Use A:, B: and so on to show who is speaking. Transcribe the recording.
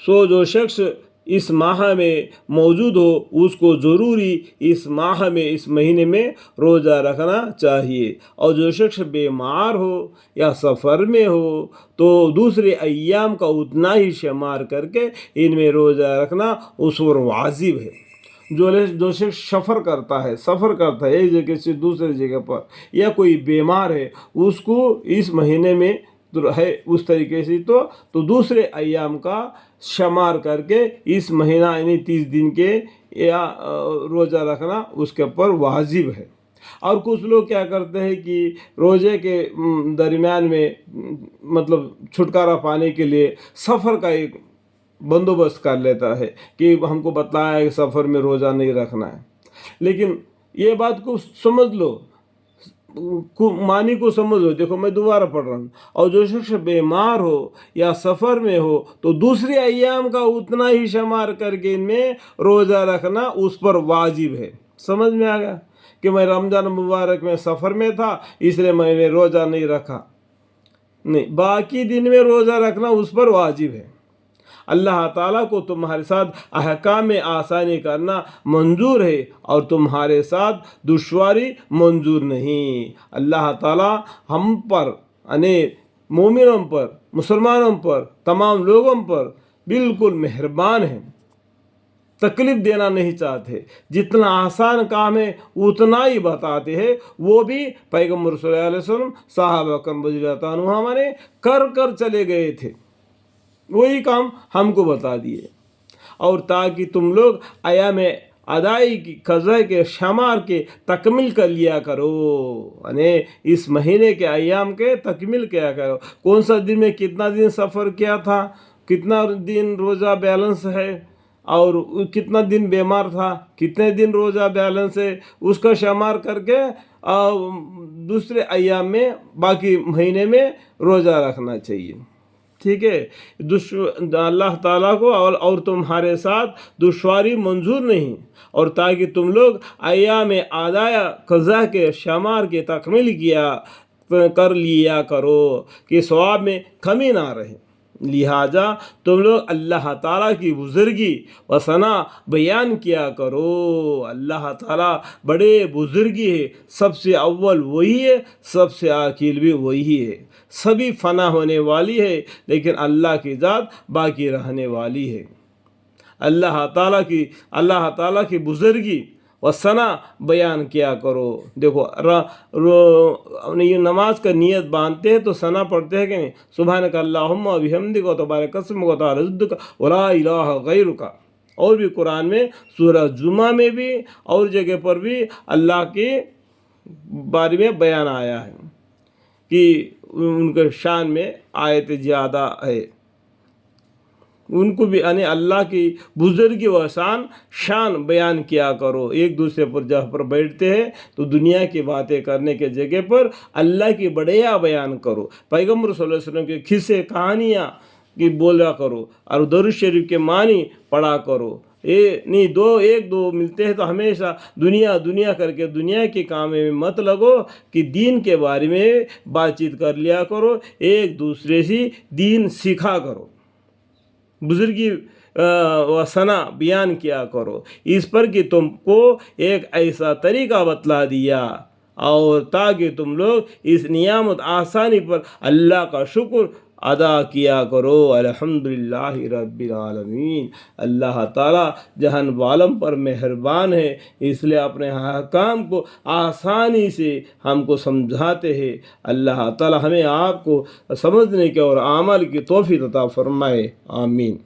A: सो जो शख्स इस माह में मौजूद हो उसको ज़रूरी इस माह में, इस महीने में रोज़ा रखना चाहिए। और जो शख्स बीमार हो या सफ़र में हो तो दूसरे अय्याम का उतना ही शुमार करके इनमें रोज़ा रखना उस पर वाजिब है। जो शख्स सफ़र करता है एक जगह से दूसरे जगह पर, या कोई बीमार है, उसको इस महीने में है उस तरीके से तो दूसरे अय्याम का शुमार करके इस महीना यानी 30 दिन के या रोज़ा रखना उसके ऊपर वाजिब है। और कुछ लोग क्या करते हैं कि रोज़े के दरमियान में मतलब छुटकारा पाने के लिए सफ़र का एक बंदोबस्त कर लेता है कि हमको बताया है कि सफ़र में रोज़ा नहीं रखना है। लेकिन ये बात को समझ लो, मानी को समझ लो। देखो मैं दोबारा पढ़ रहा हूँ। और जो शख्स बीमार हो या सफ़र में हो तो दूसरे अय्याम का उतना ही शुमार करके इनमें रोज़ा रखना उस पर वाजिब है। समझ में आ गया कि मैं रमज़ान मुबारक में सफ़र में था इसलिए मैंने रोज़ा नहीं रखा, नहीं, बाकी दिन में रोज़ा रखना उस पर वाजिब है। अल्लाह ताला को तुम्हारे साथ अहकाम में आसानी करना मंजूर है और तुम्हारे साथ दुश्वारी मंजूर नहीं। अल्लाह ताला हम पर यानी मोमिनों पर, मुसलमानों पर, तमाम लोगों पर बिल्कुल मेहरबान है, तकलीफ देना नहीं चाहते। जितना आसान काम है उतना ही बताते हैं। वो भी पैगम्बर सल्लल्लाहु अलैहि वसल्लम सहाबा करम रज़ियल्लाहु अन्हुम ने कर चले गए थे, वही काम हमको बता दिए। और ताकि तुम लोग अय्याम अदाई की कज़ा के शुमार के तकमील कर लिया करो, यानी इस महीने के अय्याम के तकमील किया करो। कौन सा दिन में कितना दिन सफ़र किया था, कितना दिन रोज़ा बैलेंस है, और कितना दिन बीमार था, कितने दिन रोज़ा बैलेंस है, उसका शुमार करके दूसरे अय्याम में बाकी महीने में रोज़ा रखना चाहिए। ठीक है। अल्लाह ताला को और तुम्हारे साथ दुश्वारी मंजूर नहीं, और ताकि तुम लोग अय्याम आदाया कज़ा के शुमार के तकमील कर लिया करो कि सवाब में कमी ना रहे। लिहाजा तुम लोग अल्लाह ताला की बुज़ुर्गी व सना बयान किया करो। अल्लाह ताला बड़े बुज़ुर्गी है, सबसे अव्वल वही है, सबसे आखिर भी वही है। सभी फना होने वाली है लेकिन अल्लाह की ज़ात बाकी रहने वाली है। अल्लाह ताला की बुज़ुर्गी व सना बयान किया करो। देखो ये नमाज का नियत बांधते हैं तो सना पढ़ते हैं कि नहीं, सुब्हानक अल्लाहुम्मा व बिहम्दिक व तबारक अस्मुक व तआला जद्दुक व ला इलाहा गैरुका। और भी कुरान में सूरह जुमा में भी और जगह पर भी अल्लाह के बारे में बयान आया है कि उनके शान में आयत ज़्यादा है। उनको भी यानी अल्लाह की बुज़ुर्गी व शान बयान किया करो। एक दूसरे पर जहाँ पर बैठते हैं तो दुनिया की बातें करने के जगह पर अल्लाह की बड़ाइयाँ बयान करो। पैगम्बर सल्लल्लाहु अलैहि वसल्लम के किस्से कहानियाँ की बोला करो और दरूद शरीफ के मानी पढ़ा करो। एक दो मिलते हैं तो हमेशा दुनिया करके दुनिया के काम में मत लगो कि दीन के बारे में बातचीत कर लिया करो, एक दूसरे से दीन सीखा करो, बुजुर्गी व सना बयान किया करो। इस पर कि तुमको एक ऐसा तरीका बतला दिया और ताकि तुम लोग इस नियामत आसानी पर अल्लाह का शुक्र अदा किया करो। अल्हम्दुलिल्लाहि रब्बिल आलमीन। अल्लाह ताला जहान वालम पर मेहरबान है, इसलिए अपने अहकाम को आसानी से हमको समझाते हैं। अल्लाह ताला हमें आपको समझने के और अमल की तौफीक अता फरमाए। आमीन।